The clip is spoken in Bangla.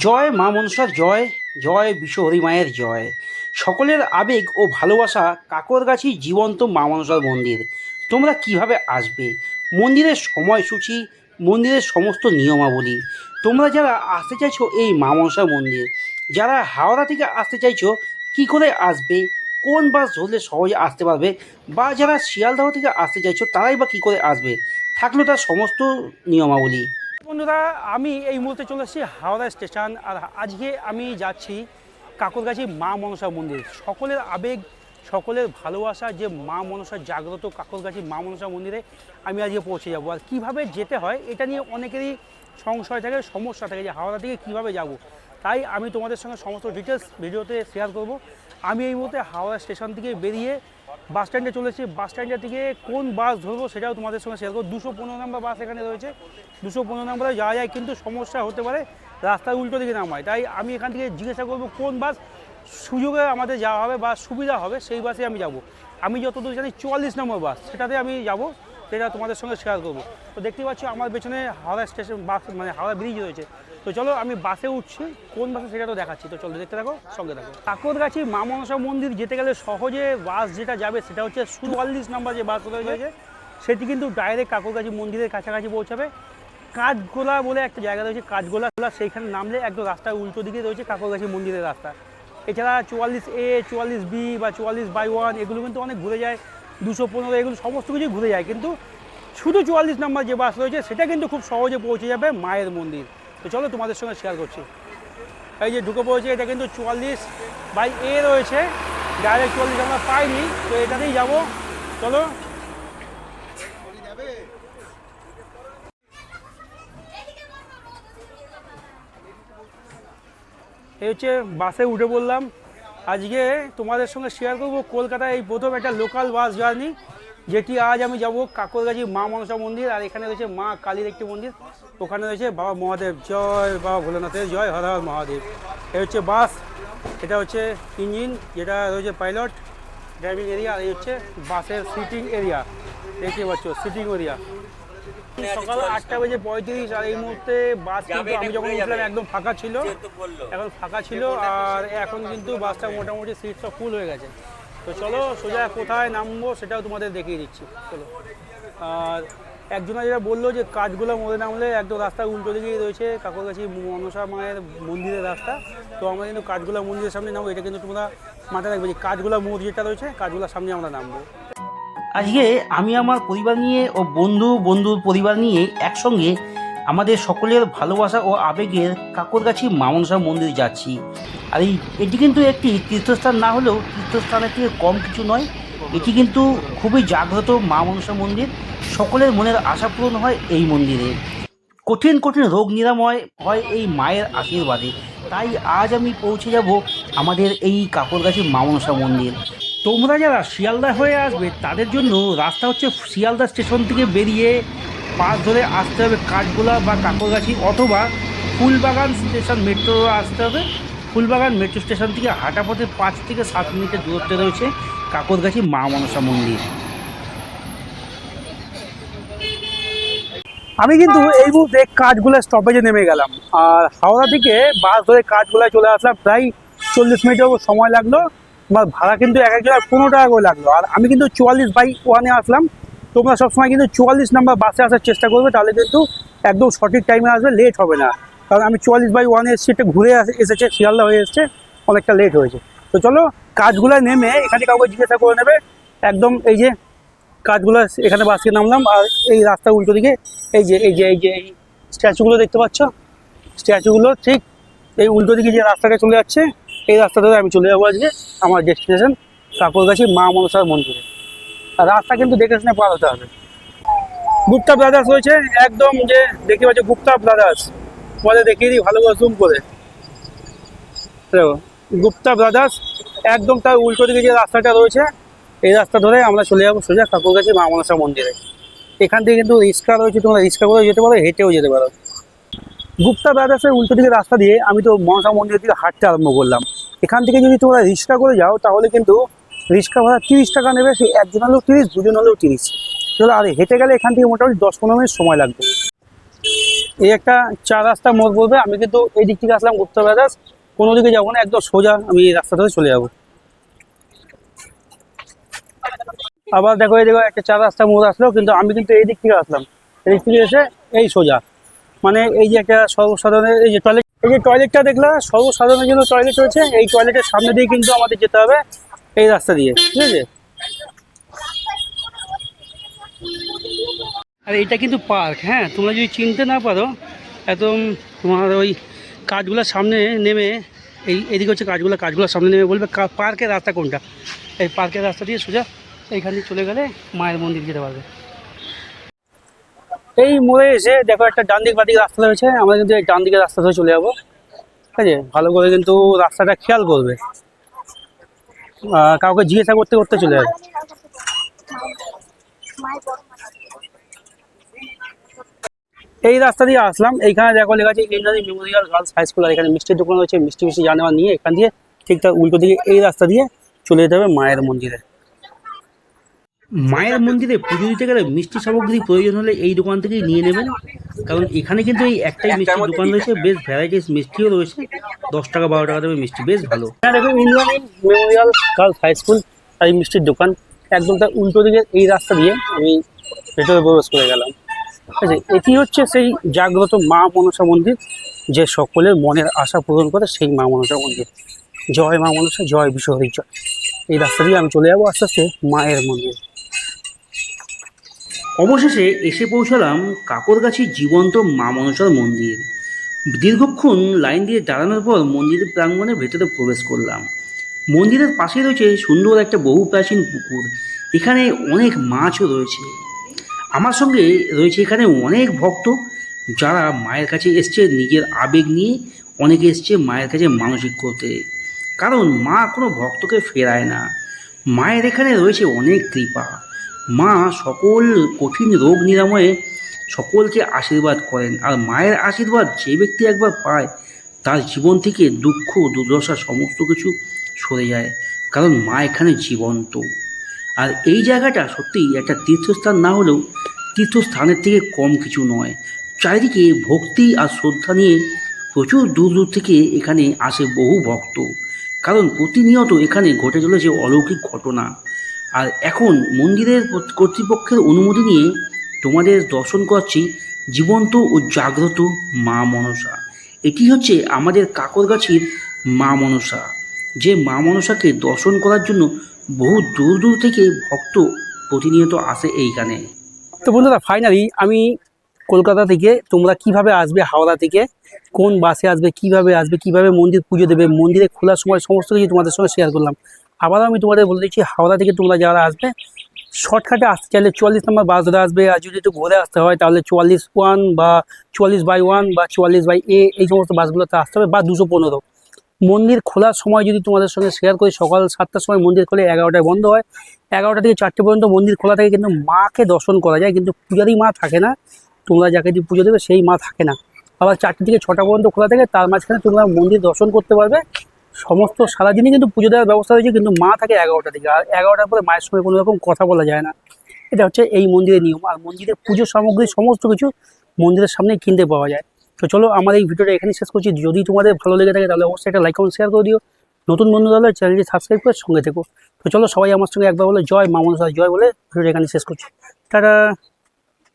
জয় মা মনসার জয়, জয় বিশ্বহরি মায়ের জয়। সকলের আবেগ ও ভালোবাসা কাকরগাছি জীবন্ত মা মনসার মন্দির। তোমরা কিভাবে আসবে, মন্দিরের সময়সূচি, মন্দিরের সমস্ত নিয়মাবলী। তোমরা যারা আসতে চাইছো এই মা মনসার মন্দির, যারা হাওড়া থেকে আসতে চাইছো কি করে আসবে, কোন বাস ধরলে সহজে আসতে পারবে, বা যারা শিয়ালদহ থেকে আসতে চাইছো তারাই বা কী করে আসবে, থাকলো তার সমস্ত নিয়মাবলী। বন্ধুরা, আমি এই মুহূর্তে চলে এসেছি হাওড়া স্টেশন। আর আজকে আমি যাচ্ছি কাকরগাছি মা মনসা মন্দির। সকলের আবেগ, সকলের ভালোবাসা যে মা মনসার জাগ্রত কাকরগাছি মা মনসা মন্দিরে আমি আজকে পৌঁছে যাব। আর কীভাবে যেতে হয় এটা নিয়ে অনেকেরই সংশয় থাকে, সমস্যা থাকে যে হাওড়া থেকে কীভাবে যাব। তাই আমি তোমাদের সঙ্গে সমস্ত ডিটেলস ভিডিওতে শেয়ার করব। আমি এই মুহূর্তে হাওড়া স্টেশন থেকে বেরিয়ে বাস স্ট্যান্ডে চলেছি। বাস স্ট্যান্ডের থেকে কোন বাস ধরবো সেটাও তোমাদের সঙ্গে শেয়ার করবো। 215 নম্বর বাস এখানে রয়েছে। 215 নম্বরে যাওয়া যায়, কিন্তু সমস্যা হতে পারে রাস্তার উল্টো দিকে নামায়। তাই আমি এখান থেকে জিজ্ঞাসা করবো কোন বাস সুযোগে আমাদের যাওয়া হবে বা সুবিধা হবে, সেই বাসে আমি যাব। আমি যতদূর জানি 44 নম্বর বাস, সেটাতে আমি যাব, সেটা তোমাদের সঙ্গে শেয়ার করবো। তো দেখতে পাচ্ছ আমার পেছনে হাওড়া স্টেশন বাস, মানে হাওড়া ব্রিজ রয়েছে। তো চলো আমি বাসে উঠছি, কোন বাসে সেটা তো দেখাচ্ছি। তো চলো দেখতে থাকো, সঙ্গে থাকো। কাকরগাছি মা মনসা মন্দির যেতে গেলে সহজে বাস যেটা যাবে সেটা হচ্ছে 44 নম্বর যে বাস রয়েছে, সেটি কিন্তু ডাইরেক্ট কাকরগাছি মন্দিরের কাছাকাছি পৌঁছাবে। কাঠগোলা বলে একটা জায়গা রয়েছে, কাঠগোলা, সেইখানে নামলে একদম রাস্তার উল্টো দিকে রয়েছে কাকরগাছি মন্দিরের রাস্তা। এছাড়া 44A, 44B বা 44/1 এগুলো কিন্তু অনেক ঘুরে যায়। 215 এগুলো সমস্ত কিছুই ঘুরে যায়, কিন্তু শুধু 44 নম্বর যে বাস রয়েছে সেটা কিন্তু খুব সহজে পৌঁছে যাবে মায়ের মন্দির। তো চলো তোমাদের সঙ্গে শেয়ার করছি। এই যে ঢুকে পড়েছে, এটা কিন্তু 44/A রয়েছে, ডাইরেক্ট 44 আমরা পাইনি, তো এটাতেই যাব। চলো। এই হচ্ছে বাসে উঠে পড়লাম। আজকে তোমাদের সঙ্গে শেয়ার করবো কলকাতায় এই প্রথম একটা লোকাল বাস জার্নি, যেটি আজ আমি যাব কাকরগাছি মা মনসা মন্দির। আর এখানে রয়েছে মা কালীর একটি মন্দির, ওখানে রয়েছে বাবা মহাদেব, জয় বাবা ভোলেনাথের জয়, হর হর মহাদেব। এই হচ্ছে বাস, এটা হচ্ছে ইঞ্জিন, যেটা রয়েছে পাইলট ড্রাইভিং এরিয়া। আর এই হচ্ছে বাসের সিটিং এরিয়া, দেখতে পাচ্ছ সিটিং এরিয়া। সকাল 8:35, আর এই মুহূর্তে বাস কিন্তু আমি যখন উঠলাম একদম ফাঁকা ছিল, এখন ফাঁকা ছিল। আর এখন কিন্তু বাসটা মোটামুটি সিট সব ফুল হয়ে গেছে। তো চলো সোজা কোথায় নামবো সেটাও তোমাদের দেখিয়ে দিচ্ছি, চলো। আর একজনা যেটা বললো যে কাঠগোলা মোড়ে নামলে একদম রাস্তার উল্টো দিকেই রয়েছে কাকরগাছি মনসা মায়ের মন্দিরের রাস্তা। তো আমরা কিন্তু কাঠগোলা মন্দিরের সামনে নামবো, এটা কিন্তু তোমরা মাথায় রাখবে যে কাঠগোলা মোড় যেটা রয়েছে, কাঠগোলার সামনে আমরা নামবো। আজকে আমি আমার পরিবার নিয়ে ও বন্ধুর পরিবার নিয়ে একসঙ্গে আমাদের সকলের ভালোবাসা ও আবেগের কাকরগাছি মা মনসা মন্দির যাচ্ছি। আর এটি কিন্তু একটি তীর্থস্থান না হলেও তীর্থস্থানের থেকে কম কিছু নয়। এটি কিন্তু খুবই জাগ্রত মা মনসা মন্দির। সকলের মনের আশা পূরণ হয় এই মন্দিরে। কঠিন কঠিন রোগ নিরাময় হয় এই মায়ের আশীর্বাদে। তাই আজ আমি পৌঁছে যাব আমাদের এই কাকরগাছি মা মনসা মন্দির। তোমরা যারা শিয়ালদা হয়ে আসবে তাদের জন্য রাস্তা হচ্ছে শিয়ালদা স্টেশন থেকে বেরিয়ে বাস ধরে আসতে হবে কাঠগোলা বা কাকরগাছি, অথবা ফুলবাগান স্টেশন মেট্রো আসতে হবে। ফুলবাগান মেট্রো স্টেশন থেকে হাঁটা পথে 5 থেকে 7 মিনিটের দূরত্বে রয়েছে কাকরগাছি মা মনসা মন্দির। আমি কিন্তু এই মুহূর্তে কাঠগোলা স্টপেজে নেমে গেলাম, আর হাওড়া থেকে বাস ধরে কাঠগোলায় চলে আসলাম। প্রায় 40 মিনিটের সময় লাগলো। আমার ভাড়া কিন্তু এক একজনের 15 টাকা করে লাগলো। আর আমি কিন্তু 44/1 আসলাম। তোমরা সবসময় কিন্তু 44 নম্বর বাসে আসার চেষ্টা করবে, তাহলে কিন্তু একদম সঠিক টাইমে আসবে, লেট হবে না। কারণ আমি 44/1 এসেছি, একটা ঘুরে এসেছে, শিয়ালদা হয়ে এসছে, অনেকটা লেট হয়েছে। তো চলো কাঠগোলায় নেমে এখানে কাউকে জিজ্ঞাসা করে নেবে। একদম এই যে কাঠগোলা, এখানে বাসে নামলাম। আর এই রাস্তা উল্টো দিকে এই যে স্ট্যাচুগুলো দেখতে পাচ্ছ, স্ট্যাচুগুলো ঠিক এই উল্টো দিকে যে রাস্তাটা চলে যাচ্ছে, এই রাস্তা ধরে আমি চলে যাবো আজকে আমার ডেস্টিনেশন কাকরগাছি মা মনসার মন্দিরে। আর রাস্তা কিন্তু দেখে শুনে পার হতে হবে। গুপ্তা ব্রাদার্স রয়েছে একদম, যে দেখতে পাচ্ছ গুপ্তা ব্রাদার্স, তোমাদের দেখিয়ে দিই ভালো করে জুম করে। গুপ্তা ব্রাদার্স একদম তার উল্টো দিকে যে রাস্তাটা রয়েছে, এই রাস্তা ধরে আমরা চলে যাবো সোজা কাকরগাছি মা মনসা মন্দিরে। এখান থেকে কিন্তু রিক্সা রয়েছে, তোমরা রিক্সা করেও যেতে পারো, হেঁটেও যেতে পারো। গুপ্তা ব্রাদার্সের উল্টো দিকে রাস্তা দিয়ে আমি তো মনসা মন্দিরের দিকে হাঁটতে আরম্ভ করলাম। এখান থেকে যদি তোমরা রিক্সা করে যাও তাহলে কিন্তু রিক্সা ভাড়া 30 টাকা নেবে, সেই একজন হলেও 30, দুজন হলেও 30। চলো, আর হেঁটে গেলে এখান থেকে মোটামুটি 10-15 মিনিট সময় লাগবে। এই একটা 4 রাস্তা মোড় পড়বে, আমি কিন্তু এই দিক থেকে আসলাম গুপ্তা ব্রাদার্স, কোনো দিকে যাবো না, একদম সোজা আমি এই রাস্তা ধরে চলে যাবো। আবার দেখো এই দেখো একটা 4 রাস্তা মোড় আসলো, কিন্তু আমি কিন্তু এই দিক থেকে আসলাম, এই দিক থেকে এসে এই সোজা, মানে এই যে একটা সর্বসাধারণের এই যে টয়লেট, এই যে টয়লেটটা দেখলা সর্বসাধারণের জন্য টয়লেট রয়েছে, এই টয়লেটের সামনে দিয়ে কিন্তু আমাদের যেতে হবে এই রাস্তা দিয়ে, ঠিক আছে। আর এটা কিন্তু পার্ক, হ্যাঁ, তোমরা যদি চিনতে না পারো একদম, তোমার ওই কাজগুলোর সামনে নেমে, এইদিকে হচ্ছে কাজগুলোর সামনে নেমে বলবে পার্কের রাস্তা কোনটা, এই পার্কের রাস্তা দিয়ে সোজা এইখান দিয়ে চলে গেলে মায়ের মন্দির যেতে পারবে। এই মোড়ে এসে দেখো একটা ডান দিক বাদিক রাস্তা রয়েছে, আমরা কিন্তু এই ডান দিকের রাস্তা ধরে চলে যাবো, ঠিক আছে। ভালো করে কিন্তু রাস্তাটা খেয়াল করবে, কাউকে জিজ্ঞাসা করতে করতে চলে যাবে। এই রাস্তা দিয়ে আসলাম, এইখানে দেখো লেখা আছে Indrani memorial girls high school, আর এখানে মিষ্টির দোকান রয়েছে, মিষ্টি মিষ্টি জানেওয়া নিয়ে এখান দিয়ে ঠিক তার উল্টো দিকে এই রাস্তা দিয়ে চলে যেতে হবে মায়ের মন্দিরে। মায়ের মন্দিরে পুজো দিতে গেলে মিষ্টি সামগ্রী প্রয়োজন হলে এই দোকান থেকেই নিয়ে নেবেন, কারণ এখানে কিন্তু এই একটাই মিষ্টির দোকান রয়েছে, বেশ ভ্যারাইটিস মিষ্টিও রয়েছে, 10 টাকা 12 টাকা দেবে মিষ্টি, বেশ ভালো। হ্যাঁ দেখুন Indrani memorial girls high school আর এই মিষ্টির দোকান, একদম তার উল্টো দিকে এই রাস্তা দিয়ে আমি ভেতরে প্রবেশ করে গেলাম, ঠিক আছে। এটি হচ্ছে সেই জাগ্রত মা মনসা মন্দির, যে সকলের মনের আশা পূরণ করে সেই মা মনসা মন্দির। জয় মা মনসা, জয় বিশ্বহরি জয়। এই রাস্তা দিয়ে আমি চলে যাবো আস্তে আস্তে মায়ের মন্দির। অবশেষে এসে পৌঁছালাম কাকরগাছির জীবন্ত মা মনসার মন্দির। দীর্ঘক্ষণ লাইন দিয়ে দাঁড়ানোর পর মন্দিরের প্রাঙ্গণে ভেতরে প্রবেশ করলাম। মন্দিরের পাশে রয়েছে সুন্দর একটা বহু প্রাচীন পুকুর, এখানে অনেক মাছও রয়েছে। আমার সঙ্গে রয়েছে এখানে অনেক ভক্ত, যারা মায়ের কাছে এসছে নিজের আবেগ নিয়ে, অনেকে এসছে মায়ের কাছে মানসিক করতে, কারণ মা কোনো ভক্তকে ফেরায় না। মায়ের এখানে রয়েছে অনেক কৃপা, মা সকল কঠিন রোগ নিরাময়ে সকলকে আশীর্বাদ করেন, আর মায়ের আশীর্বাদ যে ব্যক্তি একবার পায় তার জীবন থেকে দুঃখ দুর্দশা সমস্ত কিছু সরে যায়, কারণ মা এখানে জীবন্ত। আর এই জায়গাটা সত্যিই একটা তীর্থস্থান না হলেও তীর্থস্থানের থেকে কম কিছু নয়। চারিদিকে ভক্তি আর শ্রদ্ধা নিয়ে প্রচুর দূর দূর থেকে এখানে আসে বহু ভক্ত, কারণ প্রতিনিয়ত এখানে ঘটে চলেছে অলৌকিক ঘটনা। আর এখন মন্দিরের কর্তৃপক্ষের অনুমতি নিয়ে তোমাদের দর্শন করাচ্ছি জীবন্ত ও জাগ্রত মা মনসা। এটি হচ্ছে আমাদের কাকরগাছির মা মনসা, যে মা মনসাকে দর্শন করার জন্য বহু দূর দূর থেকে ভক্ত প্রতিনিয়ত আসে এইখানে। তো বন্ধুরা ফাইনালি আমি কলকাতা থেকে, তোমরা কিভাবে আসবে হাওড়া থেকে, কোন বাসে আসবে, কিভাবে মন্দির পুজো দেবে, মন্দিরে খোলার সময় সমস্ত কিছু তোমাদের সঙ্গে শেয়ার করলাম। আবারও আমি তোমাদের বলে দিচ্ছি, হাওড়া থেকে তোমরা যারা আসবে শর্টকাটে আসতে চাইলে 44 নম্বর বাস ধরে আসবে, আর যদি একটু ঘুরে আসতে হয় তাহলে 44-1 বা 44/1 বা 44/A এই সমস্ত বাসগুলোতে আসতে হবে, বা 215। মন্দির খোলার সময় যদি তোমাদের সঙ্গে শেয়ার করি, সকাল 7টার সময় মন্দির খোলে, 11টায় বন্ধ হয়, 11টা থেকে 4টে পর্যন্ত মন্দির খোলা থাকে, কিন্তু মাকে দর্শন করা যায়, কিন্তু পূজারই মা থাকে না, তোমরা যাকে দিয়ে পুজো দেবে সেই মা থাকে না। আবার 4টে থেকে 6টা পর্যন্ত খোলা থাকে, তার মাঝখানে তোমরা মন্দির দর্শন করতে পারবে। সমস্ত সারাদিনই কিন্তু পুজো দেওয়ার ব্যবস্থা রয়েছে, কিন্তু মা থাকে 11টা থেকে, আর 11টার পরে মায়ের সঙ্গে কোনো রকম কথা বলা যায় না। এটা হচ্ছে এই মন্দিরের নিয়ম। আর মন্দিরের পুজোর সামগ্রী সমস্ত কিছু মন্দিরের সামনেই কিনতে পাওয়া যায়। তো চলো আমার এই ভিডিওটা এখানেই শেষ করছি। যদি তোমাদের ভালো লেগে থাকে তাহলে অবশ্যই একটা লাইক কমেন্ট শেয়ার করে দিও। নতুন বন্ধু তাহলে চ্যানেলটি সাবস্ক্রাইব করে সঙ্গে থেকো। তো চলো সবাই আমার সঙ্গে একবার বলে জয় মা মনসা জয় বলে ভিডিওটা এখানে শেষ করছি। টাটা।